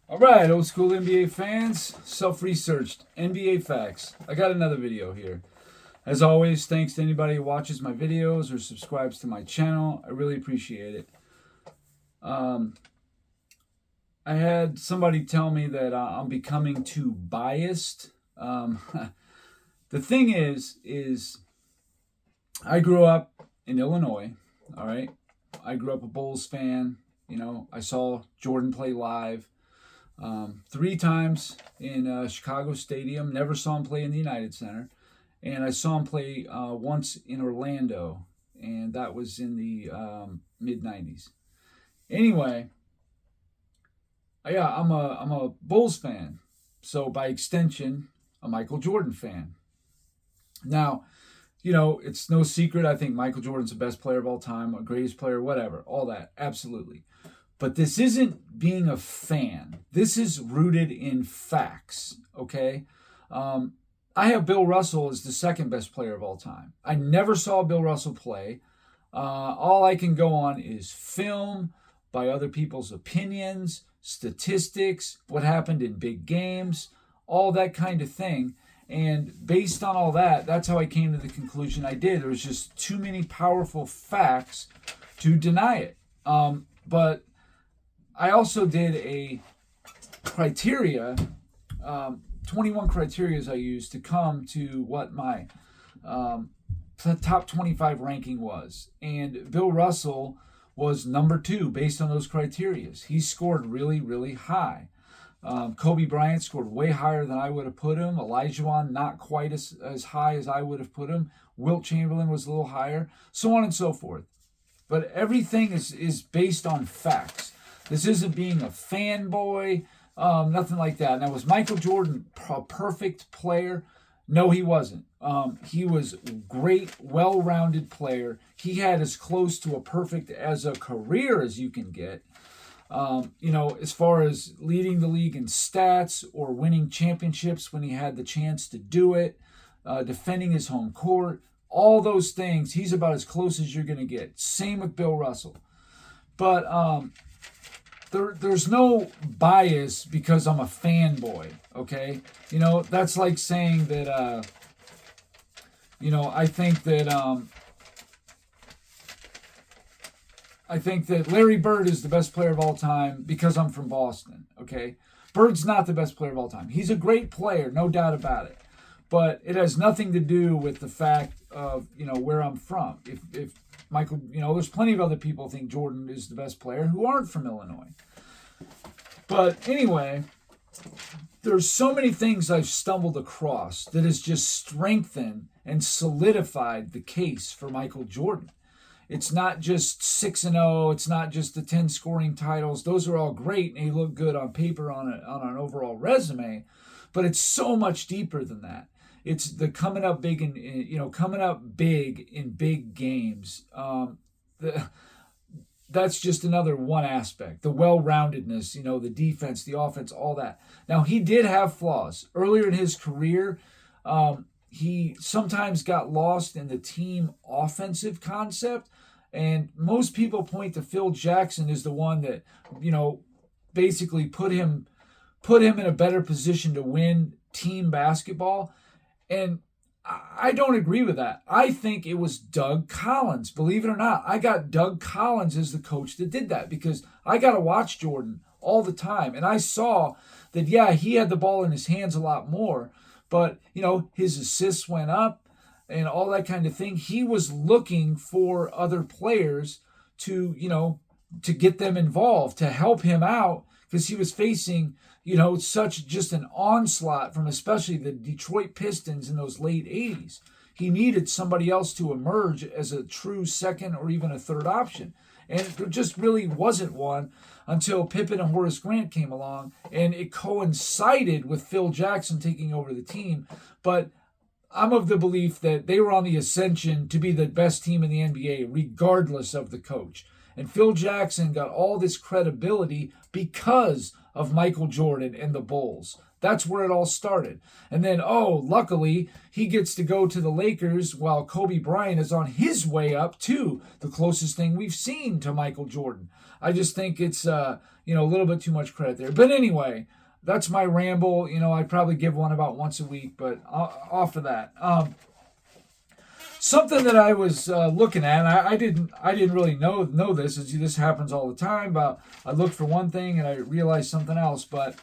All right, old school NBA fans, self-researched NBA facts. I got another video here. As always, thanks to anybody who watches my videos or subscribes to my channel. I really appreciate it. Um, I had somebody tell me that I'm becoming too biased. The thing is I grew up in Illinois. All right, I grew up a Bulls fan. I saw Jordan play live. Three times in Chicago Stadium. Never saw him play in the United Center. And I saw him play once in Orlando, and that was in the mid 90s. Anyway, yeah, I'm a Bulls fan. So by extension, a Michael Jordan fan. Now, it's no secret. I think Michael Jordan's the best player of all time, a greatest player, whatever, all that, absolutely. But this isn't being a fan. This is rooted in facts, okay? I have Bill Russell as the second best player of all time. I never saw Bill Russell play. All I can go on is film, by other people's opinions, statistics, what happened in big games, all that kind of thing. And based on all that, that's how I came to the conclusion I did. There was just too many powerful facts to deny it. But I also did a criteria, 21 criteria I used to come to what my top 25 ranking was. And Bill Russell was number 2 based on those criteria. He scored really, really high. Kobe Bryant scored way higher than I would have put him. Olajuwon not quite as high as I would have put him. Wilt Chamberlain was a little higher, so on and so forth. But everything is based on facts. This isn't being a fanboy, nothing like that. Now, was Michael Jordan a perfect player? No, he wasn't. He was a great, well-rounded player. He had as close to a perfect as a career as you can get. As far as leading the league in stats or winning championships when he had the chance to do it, defending his home court, all those things, he's about as close as you're going to get. Same with Bill Russell. But there's no bias because I'm a fanboy, okay? That's like saying that, I think that Larry Bird is the best player of all time because I'm from Boston, okay? Bird's not the best player of all time. He's a great player, no doubt about it. But it has nothing to do with the fact of, where I'm from. If Michael, there's plenty of other people who think Jordan is the best player who aren't from Illinois. But anyway, there's so many things I've stumbled across that has just strengthened and solidified the case for Michael Jordan. It's not just 6-0. It's not just the 10 scoring titles. Those are all great and they look good on paper on an overall resume, but it's so much deeper than that. It's the coming up big in big games. That's just another one aspect. The well-roundedness, the defense, the offense, all that. Now, he did have flaws. Earlier in his career, he sometimes got lost in the team offensive concept. And most people point to Phil Jackson as the one that, basically put him in a better position to win team basketball. And I don't agree with that. I think it was Doug Collins. Believe it or not, I got Doug Collins as the coach that did that because I got to watch Jordan all the time. And I saw that, yeah, he had the ball in his hands a lot more, but, his assists went up and all that kind of thing. He was looking for other players to get them involved, to help him out because he was facing, such just an onslaught from especially the Detroit Pistons in those late 80s. He needed somebody else to emerge as a true second or even a third option. And there just really wasn't one until Pippen and Horace Grant came along, and it coincided with Phil Jackson taking over the team. But I'm of the belief that they were on the ascension to be the best team in the NBA, regardless of the coach. And Phil Jackson got all this credibility because of Michael Jordan and the Bulls. That's where it all started. And then, luckily, he gets to go to the Lakers while Kobe Bryant is on his way up to the closest thing we've seen to Michael Jordan. I just think it's, a little bit too much credit there. But anyway, that's my ramble. I'd probably give one about once a week, but off of that. Something that I was looking at, and I didn't really know this. This happens all the time. But I looked for one thing and I realized something else. But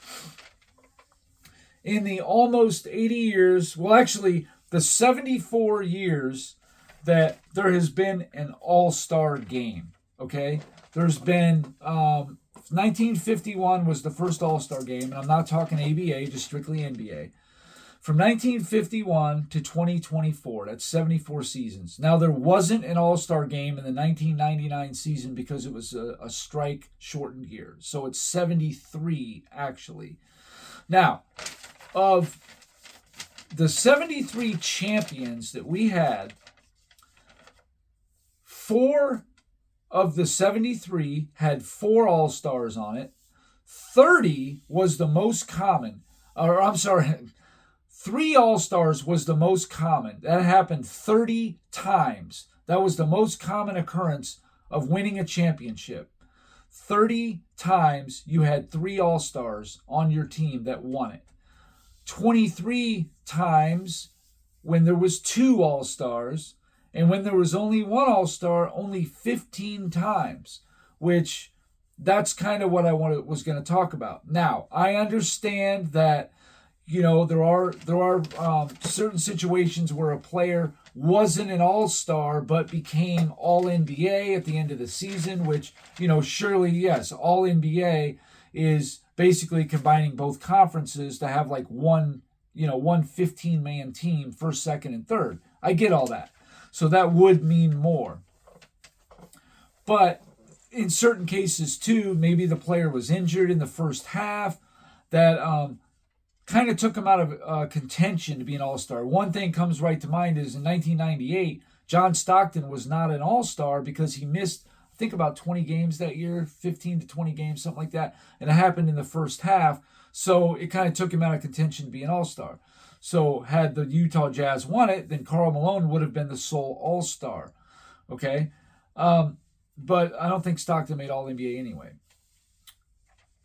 in the almost 80 years, well, actually, the 74 years that there has been an all-star game. Okay, there's been 1951 was the first all-star game, and I'm not talking ABA, just strictly NBA. From 1951 to 2024, that's 74 seasons. Now, there wasn't an all-star game in the 1999 season because it was a strike-shortened year. So it's 73, actually. Now, of the 73 champions that we had, 4 of the 73 had 4 all-stars on it. 30 was the most common. 3 all-stars was the most common. That happened 30 times. That was the most common occurrence of winning a championship. 30 times you had 3 all-stars on your team that won it. 23 times when there was 2 all-stars, and when there was only 1 all-star, only 15 times, which that's kind of what I was going to talk about. Now, I understand that there are certain situations where a player wasn't an all-star but became all-NBA at the end of the season, which, surely, yes, all-NBA is basically combining both conferences to have like one 15-man team, first, second, and third. I get all that. So that would mean more. But in certain cases, too, maybe the player was injured in the first half that kind of took him out of contention to be an all-star. One thing comes right to mind is in 1998, John Stockton was not an all-star because he missed, I think, about 20 games that year, 15 to 20 games, something like that. And it happened in the first half. So it kind of took him out of contention to be an all-star. So had the Utah Jazz won it, then Karl Malone would have been the sole all-star. Okay? But I don't think Stockton made All-NBA anyway.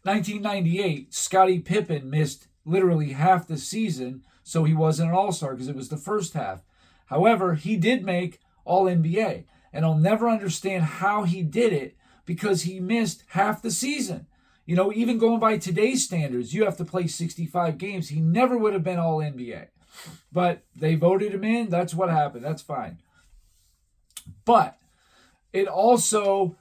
1998, Scottie Pippen missed literally half the season, so he wasn't an all-star because it was the first half. However, he did make All-NBA, and I'll never understand how he did it because he missed half the season. Even going by today's standards, you have to play 65 games. He never would have been All-NBA. But they voted him in. That's what happened. That's fine. But it also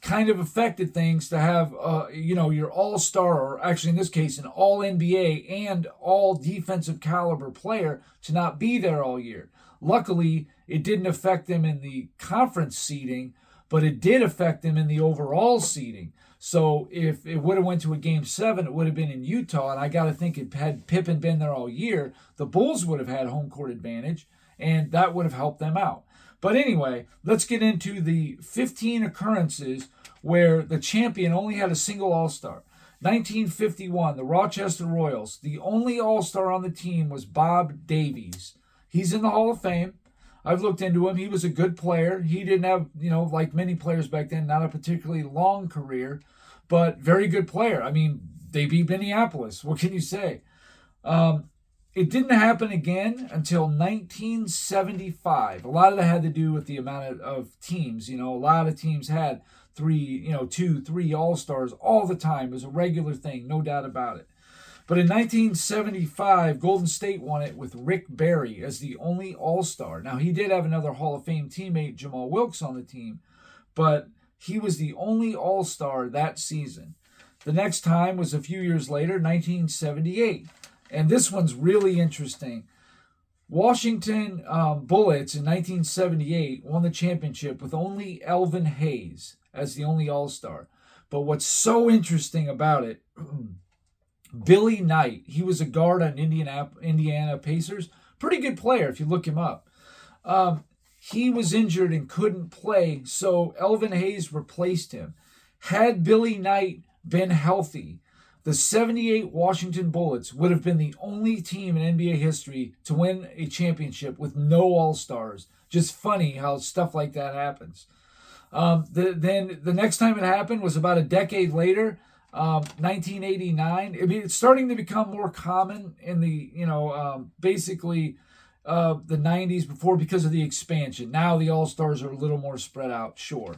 kind of affected things to have, your all-star, or actually in this case, an all-NBA and all-defensive caliber player to not be there all year. Luckily, it didn't affect them in the conference seeding, but it did affect them in the overall seeding. So if it would have went to a Game 7, it would have been in Utah, and I got to think it had Pippen been there all year, the Bulls would have had home court advantage, and that would have helped them out. But anyway, let's get into the 15 occurrences where the champion only had a single all-star. 1951, the Rochester Royals. The only all-star on the team was Bob Davies. He's in the Hall of Fame. I've looked into him. He was a good player. He didn't have, like many players back then, not a particularly long career, but very good player. I mean, they beat Minneapolis. What can you say? It didn't happen again until 1975. A lot of that had to do with the amount of teams. A lot of teams had 2, 3 all-stars all the time. It was a regular thing, no doubt about it. But in 1975, Golden State won it with Rick Barry as the only all-star. Now, he did have another Hall of Fame teammate, Jamal Wilkes, on the team, but he was the only all-star that season. The next time was a few years later, 1978. And this one's really interesting. Washington Bullets in 1978 won the championship with only Elvin Hayes as the only all-star. But what's so interesting about it, Billy Knight, he was a guard on Indiana Pacers. Pretty good player if you look him up. He was injured and couldn't play, so Elvin Hayes replaced him. Had Billy Knight been healthy, the 78 Washington Bullets would have been the only team in NBA history to win a championship with no All-Stars. Just funny how stuff like that happens. Then the next time it happened was about a decade later, 1989. I mean, it's starting to become more common in the, basically the 90s before because of the expansion. Now the All-Stars are a little more spread out, sure.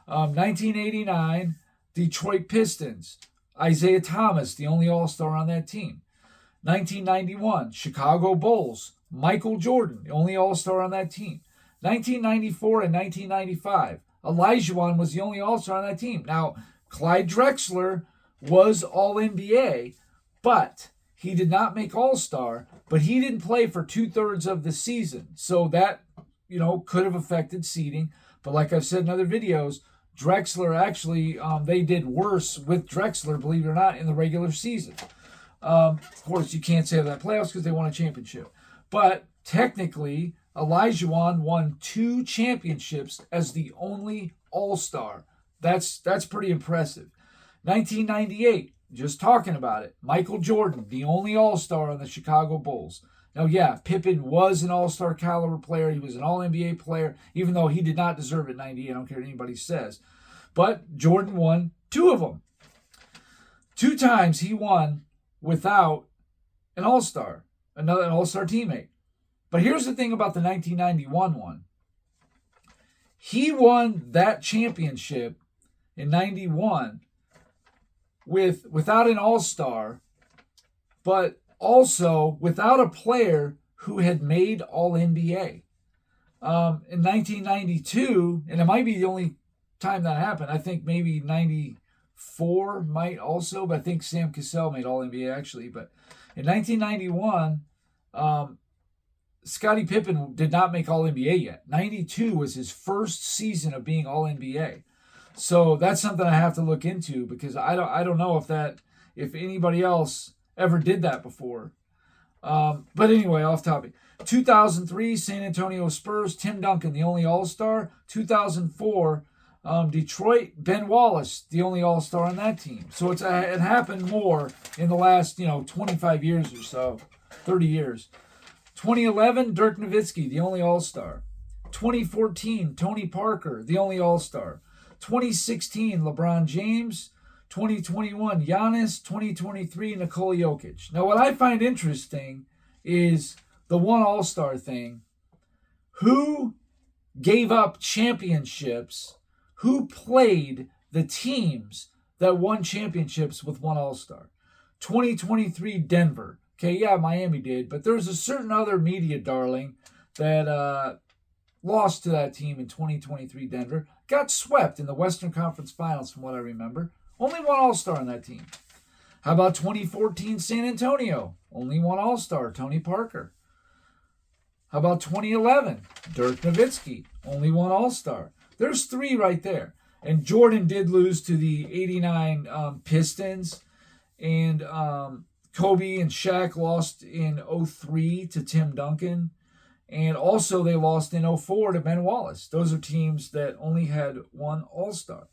1989, Detroit Pistons. Isaiah Thomas, the only All-Star on that team. 1991, Chicago Bulls. Michael Jordan, the only All-Star on that team. 1994 and 1995, Olajuwon was the only All-Star on that team. Now, Clyde Drexler was All-NBA, but he did not make All-Star, but he didn't play for 2/3 of the season. So that, could have affected seeding. But like I've said in other videos, Drexler actually, they did worse with Drexler, believe it or not, in the regular season. Of course, you can't say that in playoffs because they won a championship. But technically, Olajuwon won 2 championships as the only All-Star. That's pretty impressive. 1998, just talking about it. Michael Jordan, the only All-Star on the Chicago Bulls. Now, yeah, Pippen was an All-Star caliber player. He was an All-NBA player, even though he did not deserve it in 98. I don't care what anybody says. But Jordan won 2 of them. 2 times he won without an All-Star, an All-Star teammate. But here's the thing about the 1991 one. He won that championship in 91 without an All-Star, but also without a player who had made All-NBA. In 1992, and it might be the only time that happened, I think maybe 94 might also, but I think Sam Cassell made All-NBA actually. But in 1991, Scottie Pippen did not make All-NBA yet. 92 was his first season of being All-NBA. So that's something I have to look into because I don't know if anybody else ever did that before. But anyway, off topic. 2003, San Antonio Spurs, Tim Duncan, the only All-Star. 2004, Detroit, Ben Wallace, the only All-Star on that team. So it happened more in the last, 25 years or so, 30 years. 2011, Dirk Nowitzki, the only All-Star. 2014, Tony Parker, the only All-Star. 2016, LeBron James. 2021, Giannis. 2023, Nikola Jokic. Now, what I find interesting is the one All-Star thing. Who gave up championships? Who played the teams that won championships with one All-Star? 2023, Denver. Okay, yeah, Miami did, but there's a certain other media darling that lost to that team in 2023, Denver. Got swept in the Western Conference Finals, from what I remember. Only one All-Star on that team. How about 2014 San Antonio? Only one All-Star, Tony Parker. How about 2011? Dirk Nowitzki. Only one All-Star. There's 3 right there. And Jordan did lose to the 89 Pistons. And Kobe and Shaq lost in 03 to Tim Duncan. And also they lost in 04 to Ben Wallace. Those are teams that only had one All-Star.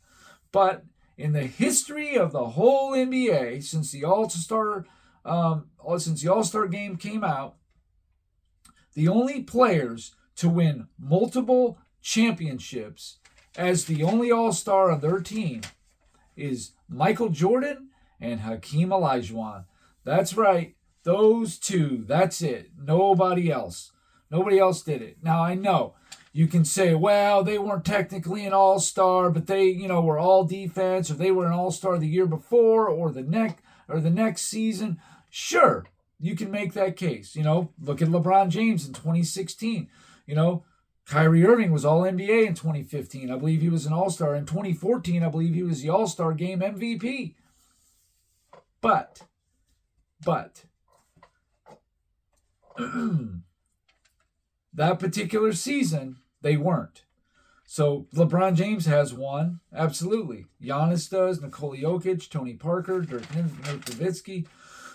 But in the history of the whole NBA, since the All-Star game came out, the only players to win multiple championships as the only All-Star on their team is Michael Jordan and Hakeem Olajuwon. That's right. Those 2. That's it. Nobody else. Nobody else did it. Now, I know you can say, well, they weren't technically an all-star, but they, were all defense, or they were an all-star the year before, or the next season. Sure, you can make that case. Look at LeBron James in 2016. Kyrie Irving was All-NBA in 2015. I believe he was an all-star. In 2014, I believe he was the All-Star Game MVP. But that particular season, they weren't. So LeBron James has one, absolutely. Giannis does, Nikola Jokic, Tony Parker, Dirk Nowitzki.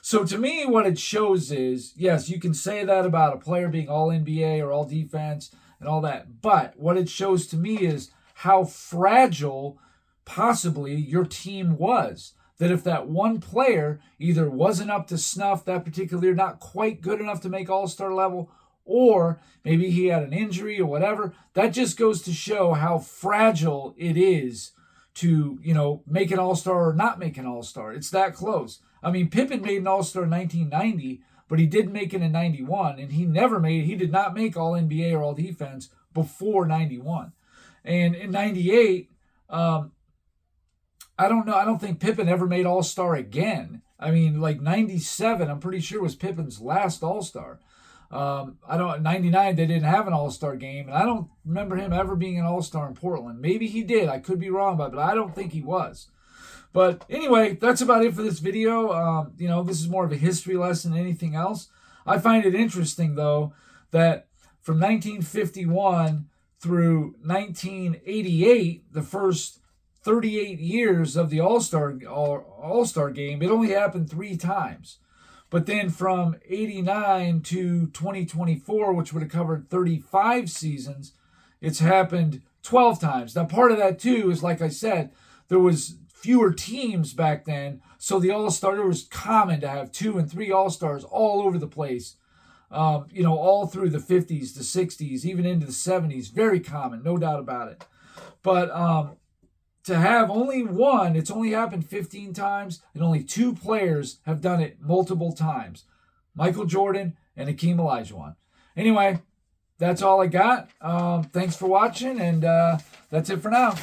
So to me, what it shows is, yes, you can say that about a player being All-NBA or All-Defense and all that, but what it shows to me is how fragile possibly your team was. that if that one player either wasn't up to snuff that particular year, not quite good enough to make All-Star level, or maybe he had an injury or whatever, that just goes to show how fragile it is to, make an All-Star or not make an All-Star. It's that close. I mean, Pippen made an All-Star in 1990, but he didn't make it in 91, and he did not make All-NBA or All-Defense before 91. And in 98, I don't know. I don't think Pippen ever made All-Star again. I mean, like 97, I'm pretty sure was Pippen's last All-Star. 99, they didn't have an All-Star game, and I don't remember him ever being an All-Star in Portland. Maybe he did. I could be wrong about it, but I don't think he was. But anyway, that's about it for this video. This is more of a history lesson than anything else. I find it interesting, though, that from 1951 through 1988, the first 38 years of the All-Star game, it only happened 3 times. But then from 89 to 2024, which would have covered 35 seasons, it's happened 12 times. Now, part of that, too, is, like I said, there was fewer teams back then, so the All-Star, it was common to have 2 and 3 All-Stars all over the place, all through the 50s, the 60s, even into the 70s. Very common, no doubt about it. But to have only one, it's only happened 15 times, and only 2 players have done it multiple times. Michael Jordan and Hakeem Olajuwon. Anyway, that's all I got. Thanks for watching, and that's it for now.